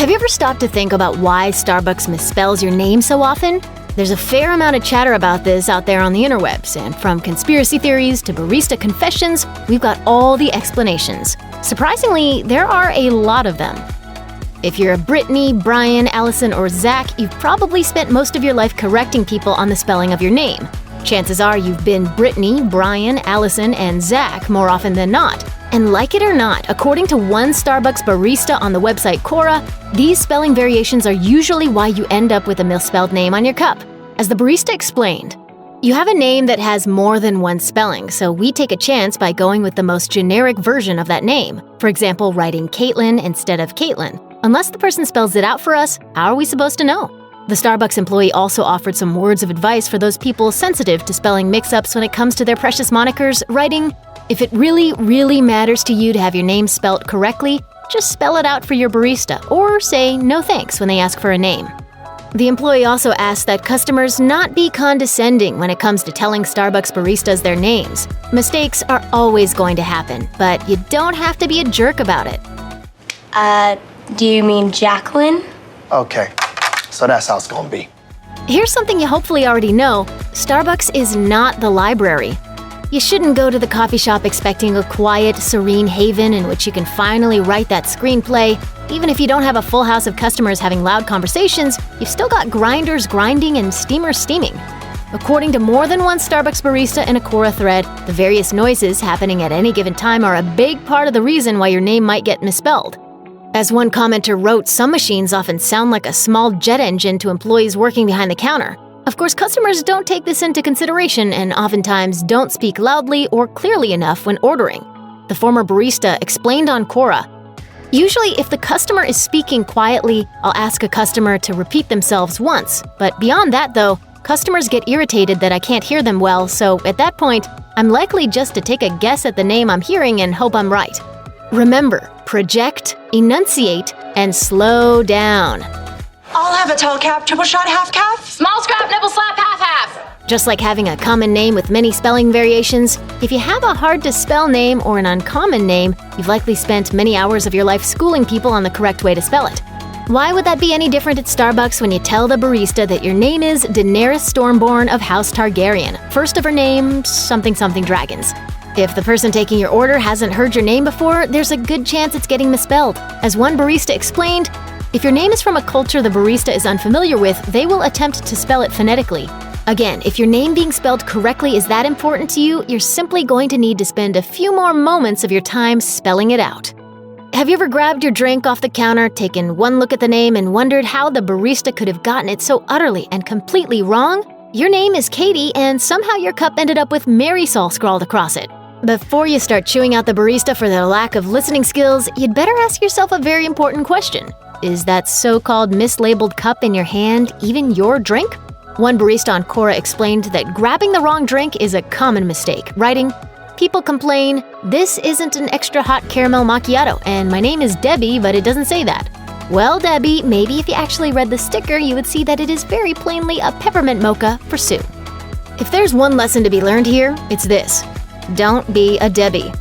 Have you ever stopped to think about why Starbucks misspells your name so often? There's a fair amount of chatter about this out there on the interwebs, and from conspiracy theories to barista confessions, we've got all the explanations. Surprisingly, there are a lot of them. If you're a Brittany, Brian, Allison, or Zach, you've probably spent most of your life correcting people on the spelling of your name. Chances are you've been Brittany, Brian, Allison, and Zach more often than not. And like it or not, according to one Starbucks barista on the website Quora, these spelling variations are usually why you end up with a misspelled name on your cup. As the barista explained, you have a name that has more than one spelling, so we take a chance by going with the most generic version of that name. For example, writing Caitlin instead of Caitlin. Unless the person spells it out for us, how are we supposed to know? The Starbucks employee also offered some words of advice for those people sensitive to spelling mix-ups when it comes to their precious monikers, writing, "If it really, really matters to you to have your name spelt correctly, just spell it out for your barista, or say no thanks when they ask for a name." The employee also asked that customers not be condescending when it comes to telling Starbucks baristas their names. Mistakes are always going to happen, but you don't have to be a jerk about it. Do you mean Jacqueline? Okay, so that's how it's gonna be. Here's something you hopefully already know. Starbucks is not the library. You shouldn't go to the coffee shop expecting a quiet, serene haven in which you can finally write that screenplay. Even if you don't have a full house of customers having loud conversations, you've still got grinders grinding and steamers steaming. According to more than one Starbucks barista in a Quora thread, the various noises happening at any given time are a big part of the reason why your name might get misspelled. As one commenter wrote, some machines often sound like a small jet engine to employees working behind the counter. Of course, customers don't take this into consideration and oftentimes don't speak loudly or clearly enough when ordering. The former barista explained on Quora, "Usually, if the customer is speaking quietly, I'll ask a customer to repeat themselves once. But beyond that, though, customers get irritated that I can't hear them well, so at that point, I'm likely just to take a guess at the name I'm hearing and hope I'm right." Remember, project, enunciate, and slow down. I'll have a tall cap, triple shot, half calf. Small scrap, nipple slap, half-half. Just like having a common name with many spelling variations, if you have a hard-to-spell name or an uncommon name, you've likely spent many hours of your life schooling people on the correct way to spell it. Why would that be any different at Starbucks when you tell the barista that your name is Daenerys Stormborn of House Targaryen, first of her name, something dragons? If the person taking your order hasn't heard your name before, there's a good chance it's getting misspelled. As one barista explained, if your name is from a culture the barista is unfamiliar with, they will attempt to spell it phonetically. Again, if your name being spelled correctly is that important to you, you're simply going to need to spend a few more moments of your time spelling it out. Have you ever grabbed your drink off the counter, taken one look at the name, and wondered how the barista could have gotten it so utterly and completely wrong? Your name is Katie, and somehow your cup ended up with Marisol scrawled across it. Before you start chewing out the barista for their lack of listening skills, you'd better ask yourself a very important question. Is that so-called mislabeled cup in your hand even your drink? One barista on Quora explained that grabbing the wrong drink is a common mistake, writing, "People complain, this isn't an extra hot caramel macchiato, and my name is Debbie, but it doesn't say that." Well, Debbie, maybe if you actually read the sticker, you would see that it is very plainly a peppermint mocha for Sue. If there's one lesson to be learned here, it's this. Don't be a Debbie.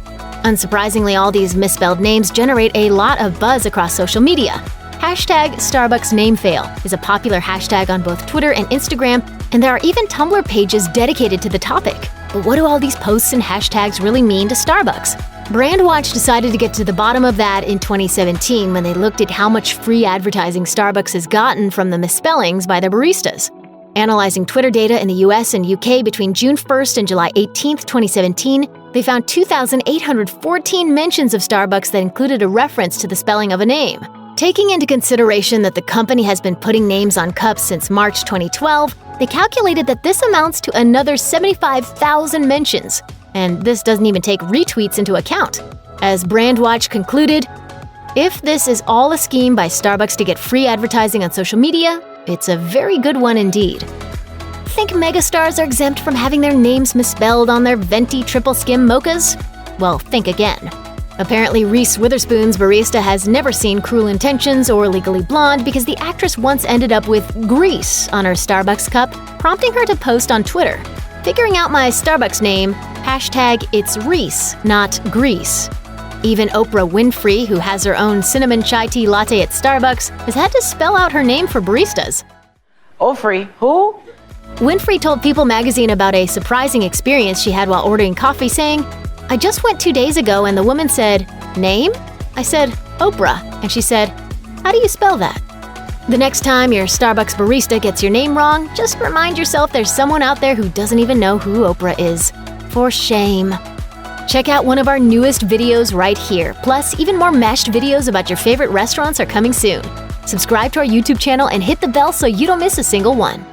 Unsurprisingly, all these misspelled names generate a lot of buzz across social media. Hashtag Starbucks name fail is a popular hashtag on both Twitter and Instagram, and there are even Tumblr pages dedicated to the topic. But what do all these posts and hashtags really mean to Starbucks? Brandwatch decided to get to the bottom of that in 2017 when they looked at how much free advertising Starbucks has gotten from the misspellings by their baristas. Analyzing Twitter data in the US and UK between June 1st and July 18th, 2017, they found 2,814 mentions of Starbucks that included a reference to the spelling of a name. Taking into consideration that the company has been putting names on cups since March 2012, they calculated that this amounts to another 75,000 mentions. And this doesn't even take retweets into account. As Brandwatch concluded, if this is all a scheme by Starbucks to get free advertising on social media, it's a very good one indeed. Think megastars are exempt from having their names misspelled on their venti triple skim mochas? Well, think again. Apparently, Reese Witherspoon's barista has never seen Cruel Intentions or Legally Blonde because the actress once ended up with grease on her Starbucks cup, prompting her to post on Twitter, "Figuring out my Starbucks name, hashtag it's Reese, not Grease." Even Oprah Winfrey, who has her own cinnamon chai tea latte at Starbucks, has had to spell out her name for baristas. Ofrey, who? Winfrey told People magazine about a surprising experience she had while ordering coffee, saying, "I just went 2 days ago and the woman said, 'Name?' I said, 'Oprah,' and she said, 'How do you spell that?'" The next time your Starbucks barista gets your name wrong, just remind yourself there's someone out there who doesn't even know who Oprah is. For shame. Check out one of our newest videos right here. Plus, even more mashed videos about your favorite restaurants are coming soon. Subscribe to our YouTube channel and hit the bell so you don't miss a single one.